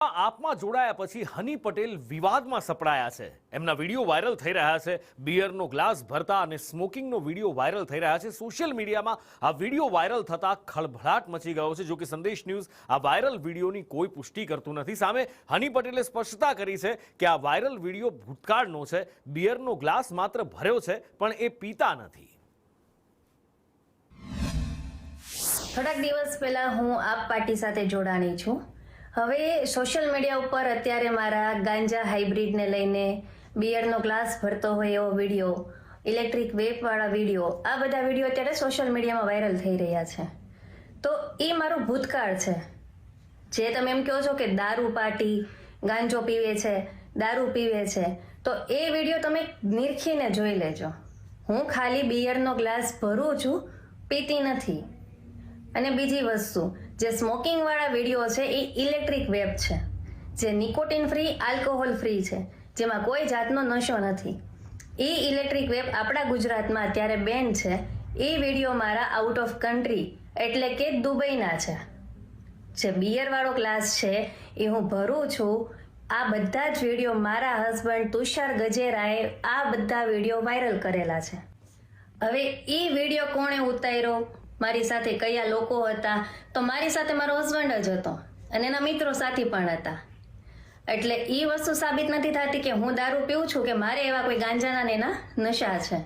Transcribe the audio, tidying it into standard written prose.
આપમાં જોડાયા પછી હની પટેલ વિવાદમાં સપડાયા છે। એમના વિડીયો વાયરલ થઈ રહ્યા છે। બિયરનો ગ્લાસ ભરતા અને સ્મોકિંગનો વિડીયો વાયરલ થઈ રહ્યા છે। સોશિયલ મીડિયામાં આ વિડીયો વાયરલ થતા ખળભળાટ મચી ગયો છે। જો કે સંદેશ ન્યૂઝ આ વાયરલ વિડીયોની કોઈ પુષ્ટિ કરતું નથી। સામે હની પટેલે સ્પષ્ટતા કરી છે કે આ વાયરલ વિડીયો ભૂતકાળનો છે। બિયરનો ગ્લાસ માત્ર ભર્યો છે પણ એ પીતા નથી। થોડાક દિવસ પહેલા હું આપ પાર્ટી સાથે જોડાણી છું। હવે સોશિયલ મીડિયા ઉપર અત્યારે મારા ગાંજા હાઇબ્રિડને લઈને બિયરનો ગ્લાસ ભરતો હોય એવો વિડીયો, ઇલેક્ટ્રિક વેપવાળા વિડીયો, આ બધા વિડીયો અત્યારે સોશિયલ મીડિયામાં વાયરલ થઈ રહ્યા છે। તો એ મારું ભૂતકાળ છે। જે તમે એમ કહો છો કે દારૂ પાર્ટી, ગાંજો પીવે છે, દારૂ પીવે છે, તો એ વિડીયો તમે નિરખીને જોઈ લેજો। હું ખાલી બિયરનો ગ્લાસ ભરું છું, પીતી નથી। અને બીજી વસ્તુ, જે સ્મોકિંગ વાળા વિડીયો છે એ ઇલેક્ટ્રિક વેપ છે, જે નિકોટિન ફ્રી, આલ્કોહોલ ફ્રી છે, જેમાં કોઈ જાતનો નશો નથી। એ ઇલેક્ટ્રિક વેપ આપણા ગુજરાતમાં અત્યારે બેન છે। એ વિડીયો મારા આઉટ ઓફ કન્ટ્રી એટલે કે દુબઈના છે। જે બિયર વાળો ગ્લાસ છે એ હું ભરું છું। આ બધા જ વિડીયો મારા હસબન્ડ તુષાર ગજેરાએ આ બધા વિડીયો વાયરલ કરેલા છે। હવે એ વિડીયો કોણે ઉતાર્યો, મારી સાથે કયા લોકો હતા, તો મારી સાથે મારો હસબન્ડ જ હતો અને એના મિત્રો સાથી પણ હતા। એટલે એ વસ્તુ સાબિત નથી થતી કે હું દારૂ પીઉં છું કે મારે એવા કોઈ ગાંજાના ને એના નશા છે।